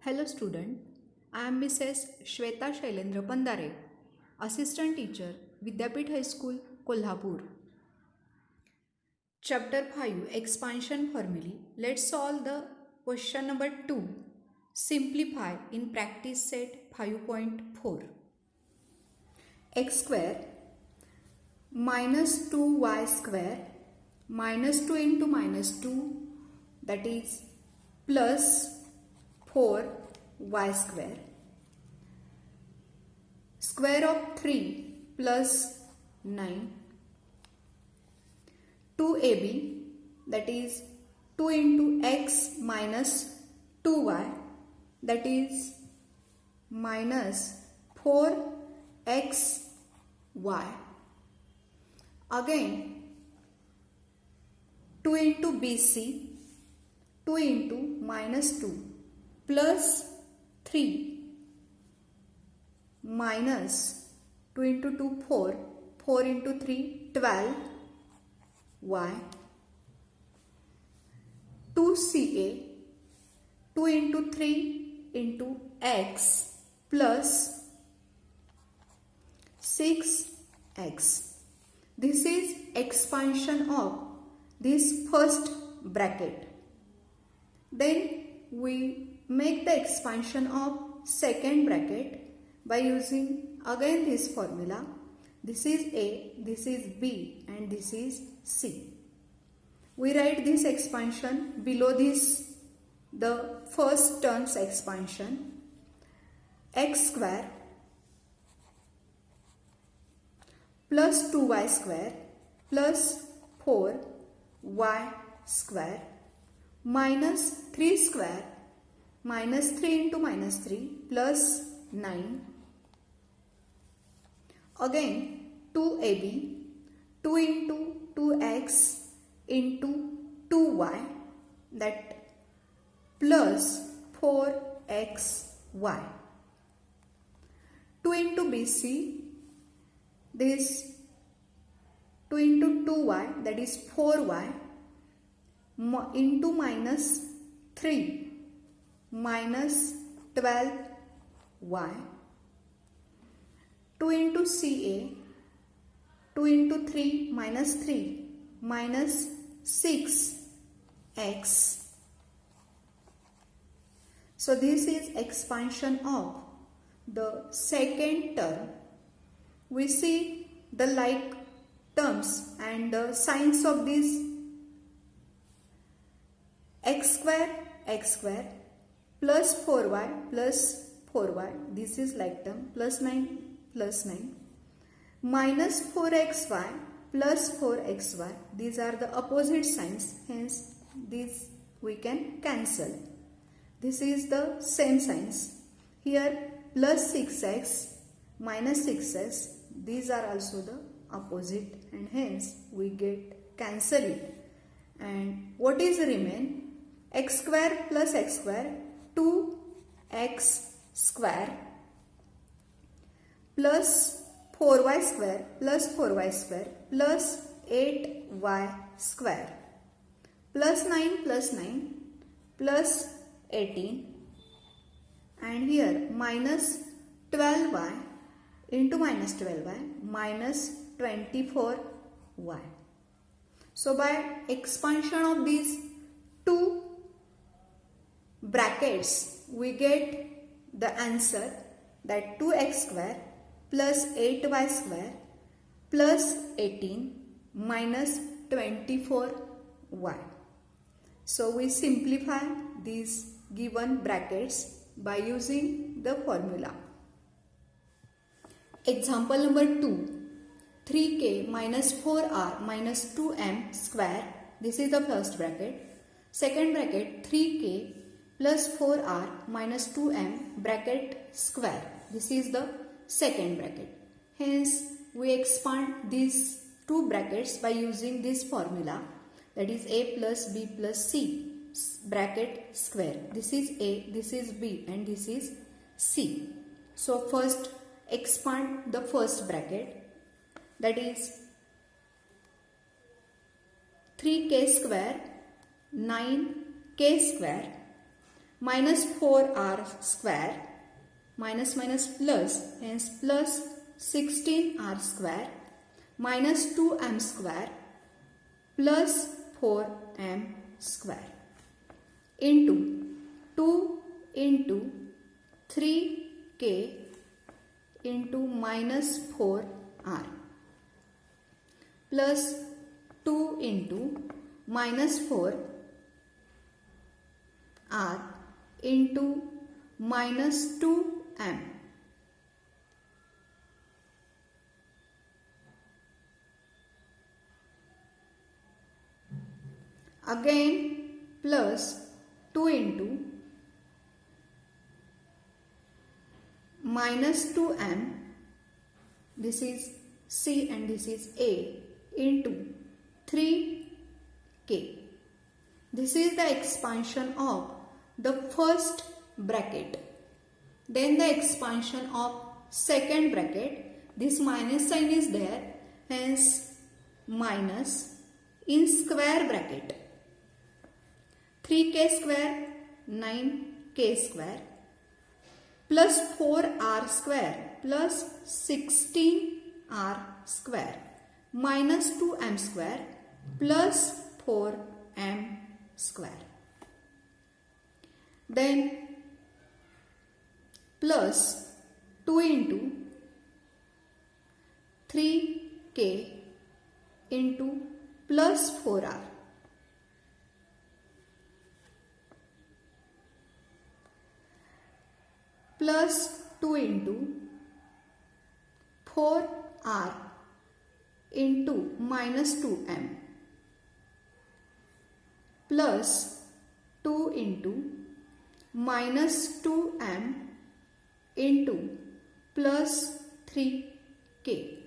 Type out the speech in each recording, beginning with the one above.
Hello student, I am Mrs. Shweta Shailendra Pandare, Assistant Teacher, Vidyapeeth High School, Kolhapur. Chapter 5 Expansion Formulae. Let's solve the question number 2. Simplify in practice set 5.4. X square minus 2y square minus 2 into minus 2, that is plus 4y square, square of 3 plus 9, 2ab, that is 2 into x minus 2y, that is minus 4xy. Again 2 into bc, 2 into minus 2 plus 3 minus 2 into 2 4, 4 into 3 12 y, 2ca, 2 into 3 into x plus 6x. This is expansion of this first bracket. Then we make the expansion of second bracket by using again this formula. This is A, this is B, and this is C. We write this expansion below this, the first term's expansion. X square plus 2y square plus 4y square minus 3 square minus 3 into minus 3 plus 9. Again 2ab, 2 into 2x into 2y, that plus 4xy. 2 into bc, this 2 into 2y, that is 4y, into minus 3 minus 12y. 2 into ca, 2 into 3 minus 3 minus 6x. So this is expansion of the second term. We see the like terms and the signs of this. X square plus 4y, this is like term, plus 9 minus 4xy plus 4xy, these are the opposite signs, hence these we can cancel. This is the same signs. Here plus 6x minus 6x, these are also the opposite, and hence we get cancel it. And what is remain? X square plus x square, 2x square plus 4y square plus 4y square plus 8y square plus 9 plus 18, and here minus 12y into minus 12y minus 24y. So by expansion of these two brackets, we get the answer that 2x square plus 8y square plus 18 minus 24y. So we simplify these given brackets by using the formula. Example number 2. 3k minus 4r minus 2m square. This is the first bracket. Second bracket 3k plus 4r minus 2m bracket square. This is the second bracket. Hence we expand these two brackets by using this formula, that is a plus b plus c bracket square. This is a, this is b, and this is c. So first expand the first bracket, that is 3k square 9k square minus 4r square, minus minus plus, hence plus 16r square minus 2m square plus 4m square into 2 into 3k into minus 4r plus 2 into minus 4 r into minus 2m again plus 2 into minus 2m, this is C and this is A, into 3k. This is the expansion of the first bracket. Then the expansion of second bracket. This minus sign is there, hence minus in square bracket. 3k square, 9k square plus 4r square plus 16r square minus 2m square plus 4m square. Then plus 2 into 3k into plus 4r plus 2 into 4r into minus 2m plus 2 into minus 2m into plus 3k.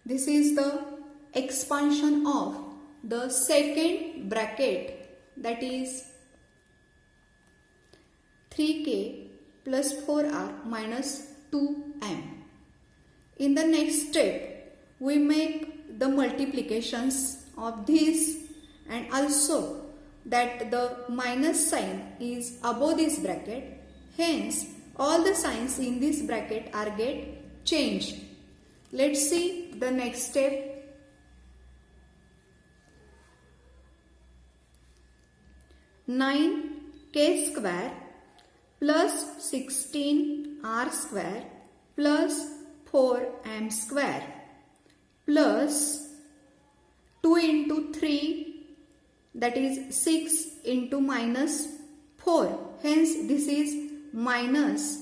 This is the expansion of the second bracket, that is 3k plus 4r minus 2m. In the next step, we make the multiplications of this, and also that the minus sign is above this bracket. Hence, all the signs in this bracket are get changed. Let's see the next step. Nine k square plus 16r square plus 4m square plus 2 into 3, that is 6 into minus 4. Hence this is minus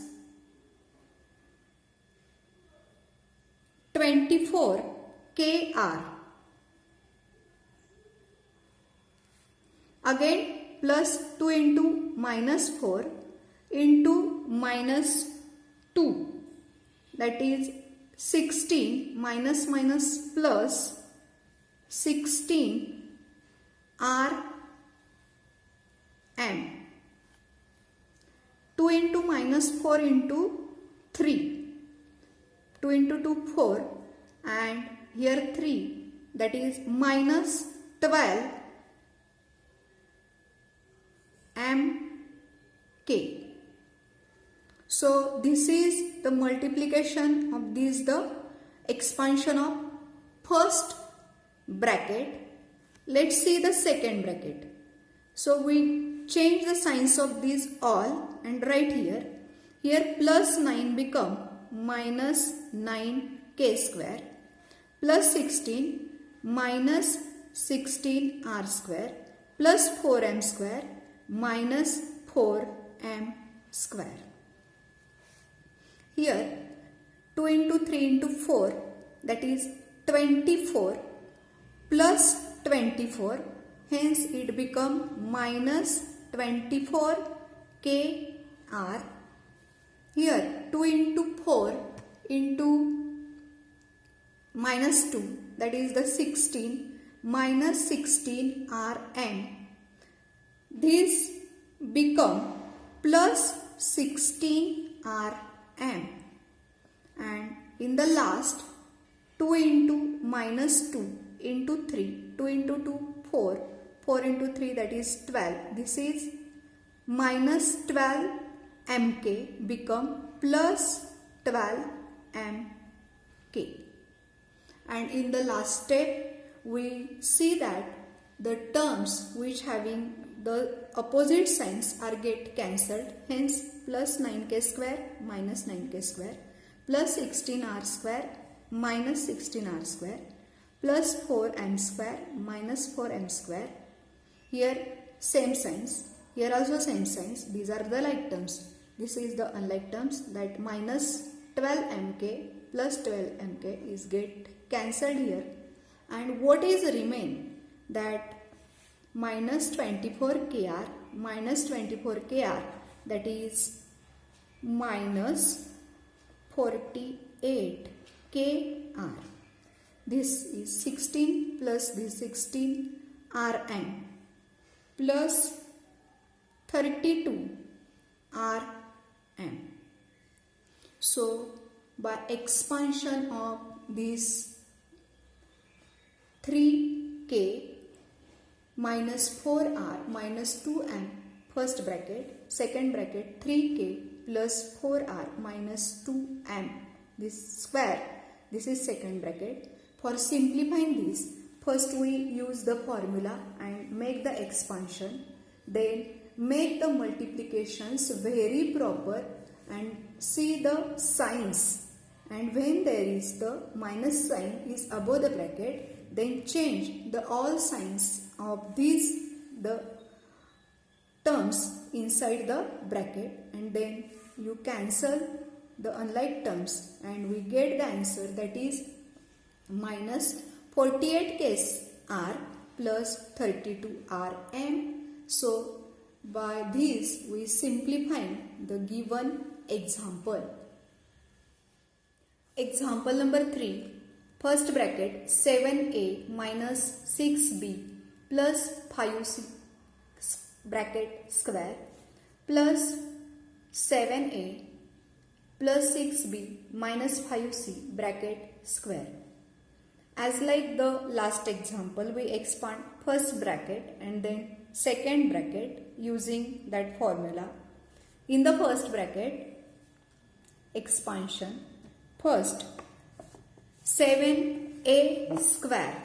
24 kr. Again plus 2 into minus 4 into minus 2, that is 16 minus minus plus 16 r m. 2 into minus 4 into 3. 2 into 2 4 and here 3, that is minus 12 m k. So this is the multiplication of this, the expansion of first bracket. Let's see the second bracket. So we change the signs of these all and write here. Here plus 9 become minus 9k square plus 16 minus 16r square plus 4m square minus 4m square. Here 2 into 3 into 4, that is 24 plus 24, hence it become minus 24 kr. Here 2 into 4 into minus 2, that is the 16 minus 16 rm. This become plus 16 rm, and in the last 2 into minus 2 into 3, 2 into 2 4, 4 into 3, that is 12. This is minus 12 mk become plus 12 mk. And in the last step, we see that the terms which having the opposite signs are get cancelled. Hence, plus 9k square minus 9k square, plus 16r square minus 16r square, plus 4m square minus 4m square. Here same signs. Here also same signs. These are the like terms. This is the unlike terms, that minus 12 mk plus 12 mk is get cancelled here. And what is remain? That minus 24 kr minus 24 kr, that is minus 48 kr. This is 16 plus this 16 rm plus 32 rm. So by expansion of this 3k minus 4r minus 2m, first bracket, second bracket 3k plus 4r minus 2m, this square, this is second bracket. For simplifying this, first we use the formula and make the expansion, then make the multiplications very proper and see the signs, and when there is the minus sign is above the bracket, then change the all signs of these the terms inside the bracket, and then you cancel the unlike terms and we get the answer, that is minus 48 r plus 32 rm. So by this we simplifying the given example. Example number 3. First bracket 7a minus 6b plus 5c bracket square plus 7a plus 6b minus 5c bracket square. As like the last example, we expand first bracket and then second bracket using that formula. In the first bracket, expansion, first 7a square,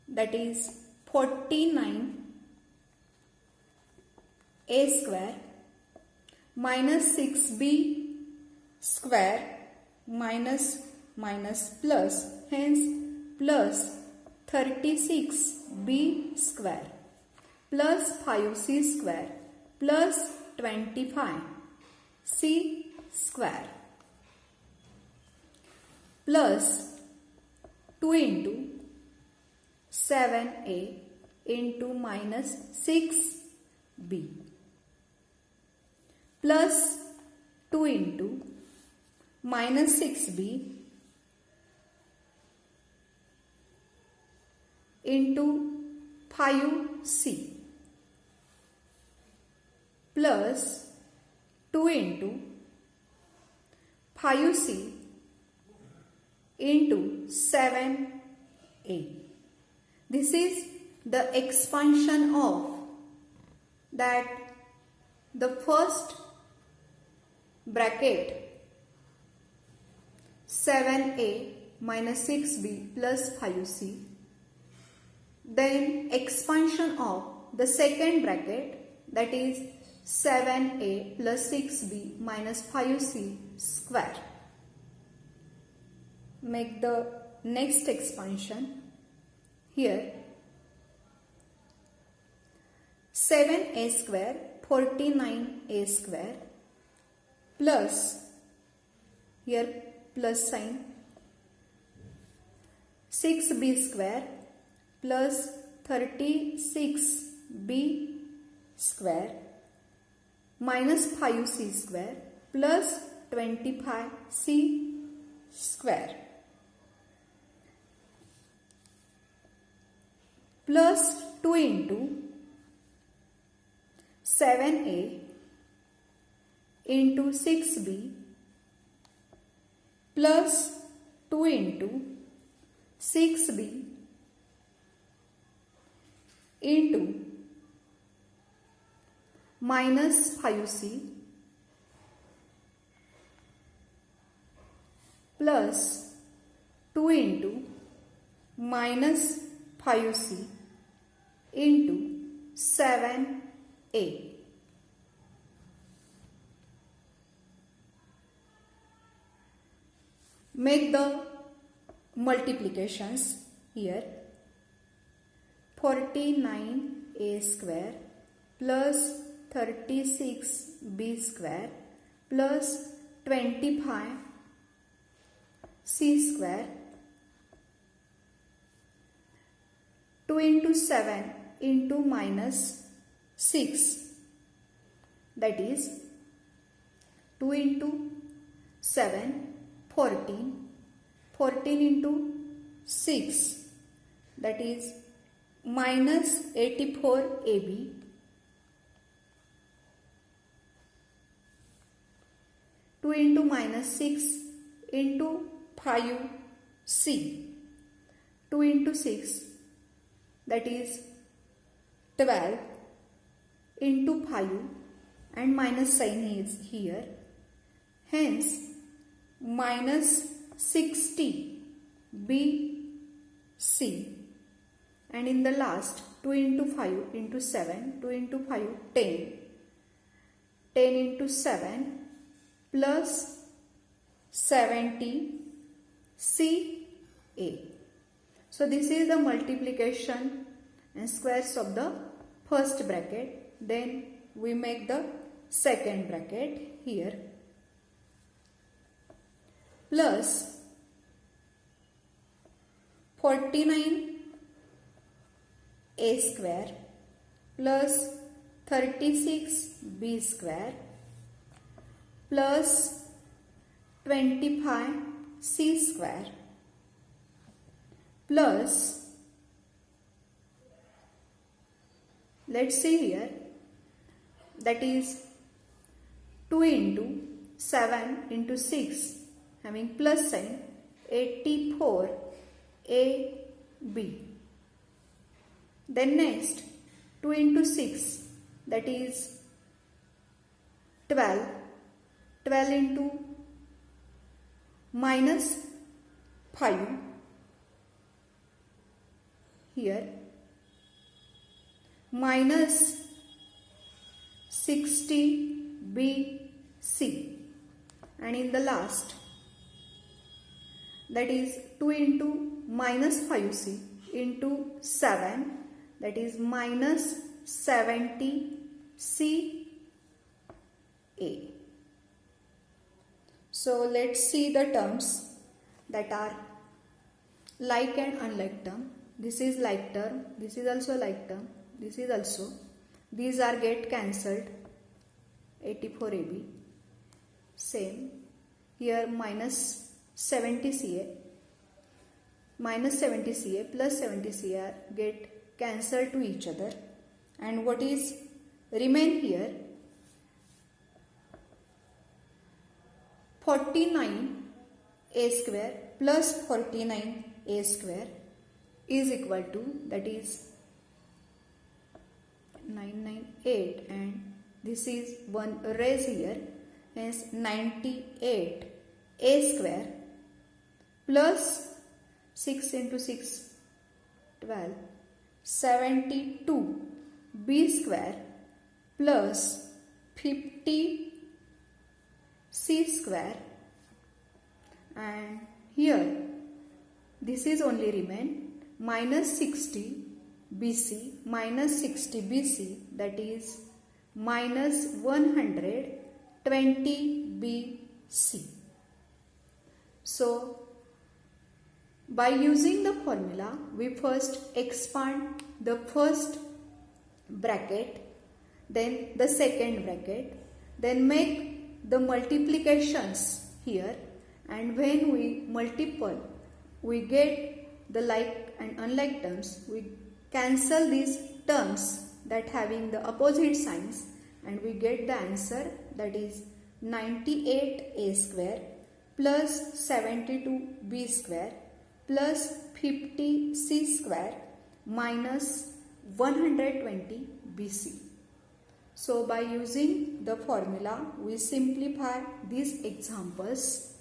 that is 49a square minus 6b square minus plus, hence plus 36b square plus 5c square plus 25c square plus 2 into 7a into minus 6b plus 2 into minus 6b into 5c plus 2 into 5c into 7a. This is the expansion of that the first bracket 7a minus 6b plus 5c, then expansion of the second bracket, that is 7a plus 6b minus 5c square. Make the next expansion. Here 7a square 49a square plus, here plus sign, 6b square plus 36b square minus 5c square plus 25c square plus 2 into 7a into 6b plus 2 into 6b into minus 5c plus 2 into minus 5c into 7a. Make the multiplications here. 49a square plus 36b square plus 25c square. 2 into 7 into minus 6, that is 2 into 7 14, 14 into 6, that is minus 84 AB, 2 into minus 6 into 5C, 2 into 6, that is 12 into 5, and minus sign is here, hence minus 60 BC, and in the last 2 into 5 into 7, 2 into 5 10, 10 into 7 plus 70 CA. So this is the multiplication and squares of the first bracket. Then we make the second bracket here. Plus 49a square plus 36b square plus 25c square plus, let's see here, that is 2 into 7 into 6 having plus sign, 84 AB. Then next 2 into 6, that is 12, 12 into minus 5 here, minus 60 BC, and in the last, that is 2 into minus 5c into 7, that is minus 70 CA. So let's see the terms that are like and unlike term. This is like term, this is also like term, this is also. These are get cancelled, 84 AB. Same. Here minus 70 CA, minus 70 CA plus 70 CA get cancelled to each other. And what is remain here? 49a square plus 49a square is equal to, that is 998, and this is one raise here, hence 98a square plus 6 into 6 12, 72b square plus 50c square, and here this is only remain minus 60 BC, minus 60 BC, that is minus 120 BC. So by using the formula, we first expand the first bracket, then the second bracket, then make the multiplications here, and when we multiply, we get the like and unlike terms. We cancel these terms that having the opposite signs, and we get the answer, that is 98a square plus 72b square plus 50c square minus 120 BC. So by using the formula, we simplify these examples.